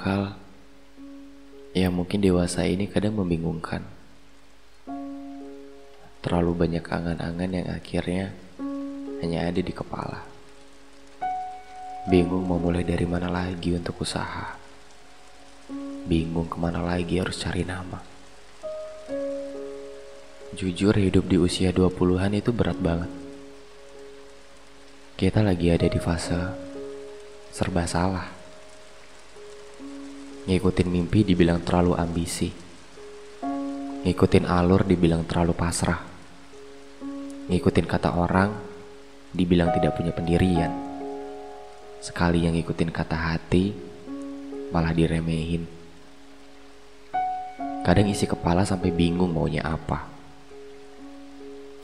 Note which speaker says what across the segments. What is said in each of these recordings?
Speaker 1: hal yang mungkin dewasa ini kadang membingungkan. Terlalu banyak angan-angan yang akhirnya hanya ada di kepala. Bingung mau mulai dari mana lagi untuk usaha. Bingung kemana lagi harus cari nama. Jujur, hidup di usia 20-an itu berat banget. Kita lagi ada di fase serba salah. Ngikutin mimpi dibilang terlalu ambisi. Ngikutin alur dibilang terlalu pasrah. Ngikutin kata orang dibilang tidak punya pendirian. Sekali yang ngikutin kata hati malah diremehin. Kadang isi kepala sampai bingung maunya apa.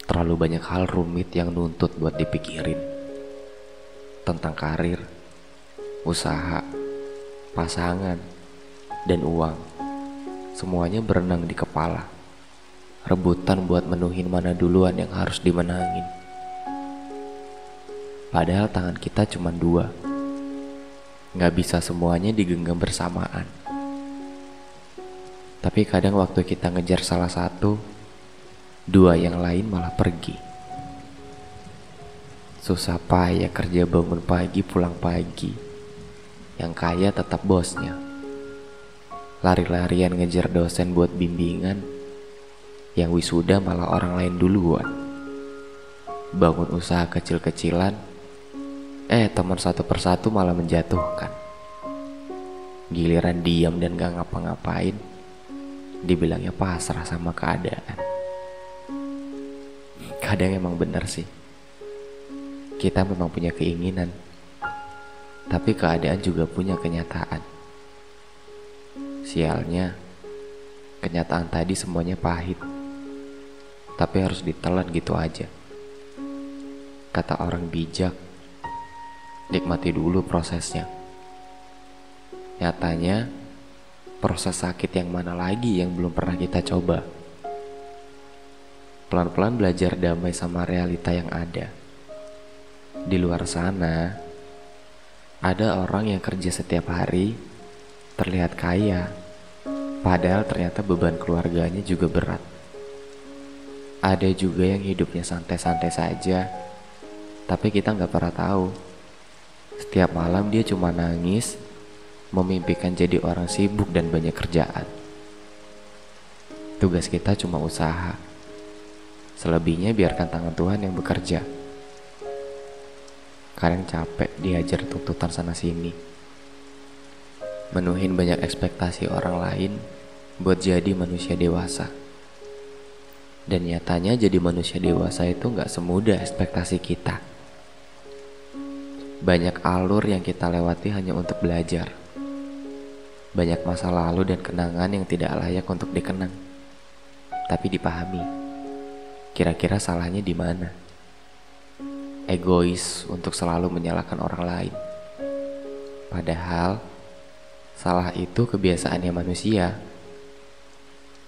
Speaker 1: Terlalu banyak hal rumit yang nuntut buat dipikirin. Tentang karir, usaha, pasangan, dan uang. Semuanya berenang di kepala. Rebutan buat menuhin mana duluan yang harus dimenangin. Padahal tangan kita cuma dua. Gak bisa semuanya digenggam bersamaan. Tapi kadang waktu kita ngejar salah satu, dua yang lain malah pergi. Susah payah kerja bangun pagi pulang pagi. Yang kaya tetap bosnya. Lari-larian ngejar dosen buat bimbingan. Yang wisuda malah orang lain duluan. Bangun usaha kecil-kecilan, teman satu persatu malah menjatuhkan. Giliran diam dan gak ngapa-ngapain, dibilangnya pasrah sama keadaan. Kadang emang bener sih, kita memang punya keinginan, tapi keadaan juga punya kenyataan. Sialnya, kenyataan tadi semuanya pahit, tapi harus ditelan gitu aja. Kata orang bijak, nikmati dulu prosesnya. Nyatanya, proses sakit yang mana lagi yang belum pernah kita coba. Pelan-pelan belajar damai sama realita yang ada. Di luar sana, ada orang yang kerja setiap hari, terlihat kaya, padahal ternyata beban keluarganya juga berat. Ada juga yang hidupnya santai-santai saja, tapi kita gak pernah tahu. Setiap malam dia cuma nangis, memimpikan jadi orang sibuk dan banyak kerjaan. Tugas kita cuma usaha. Selebihnya biarkan tangan Tuhan yang bekerja. Kadang capek diajar tuntutan sana sini. Menuhin banyak ekspektasi orang lain buat jadi manusia dewasa. Dan nyatanya jadi manusia dewasa itu gak semudah ekspektasi kita. Banyak alur yang kita lewati hanya untuk belajar. Banyak masa lalu dan kenangan yang tidak layak untuk dikenang. Tapi dipahami. Kira-kira salahnya di mana? Egois untuk selalu menyalahkan orang lain. Padahal salah itu kebiasaannya manusia.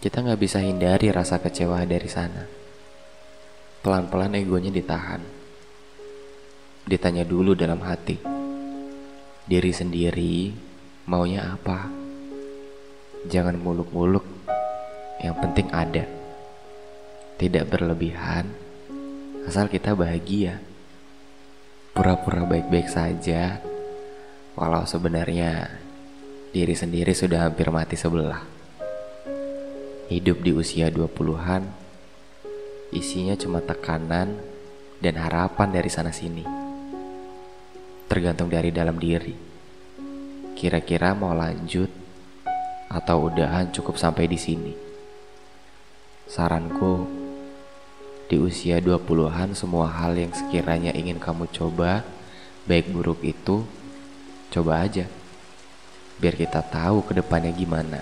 Speaker 1: Kita gak bisa hindari rasa kecewa dari sana. Pelan-pelan egonya ditahan. Ditanya dulu dalam hati, diri sendiri maunya apa? Jangan muluk-muluk, yang penting ada. Tidak berlebihan, asal kita bahagia. Pura-pura baik-baik saja, walau sebenarnya diri sendiri sudah hampir mati sebelah. Hidup di usia 20-an, isinya cuma tekanan dan harapan dari sana-sini. Tergantung dari dalam diri. Kira-kira mau lanjut atau udahan cukup sampai di sini. Saranku, di usia 20-an semua hal yang sekiranya ingin kamu coba, baik buruk itu, coba aja. Biar kita tahu ke depannya gimana.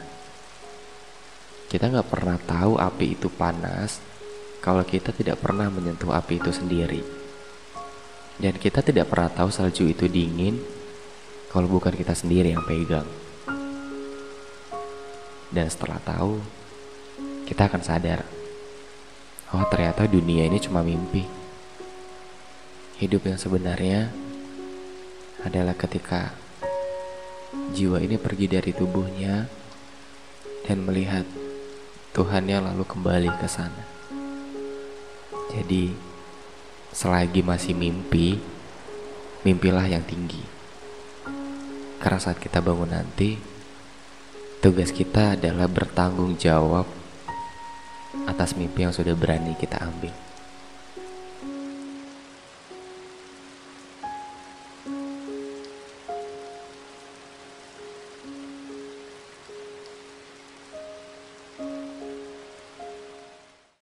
Speaker 1: Kita gak pernah tahu api itu panas kalau kita tidak pernah menyentuh api itu sendiri. Dan kita tidak pernah tahu salju itu dingin kalau bukan kita sendiri yang pegang. Dan setelah tahu, kita akan sadar, oh ternyata dunia ini cuma mimpi. Hidup yang sebenarnya adalah ketika jiwa ini pergi dari tubuhnya dan melihat Tuhannya lalu kembali ke sana. Jadi, selagi masih mimpi, mimpilah yang tinggi. Karena saat kita bangun nanti, tugas kita adalah bertanggung jawab atas mimpi yang sudah berani kita ambil.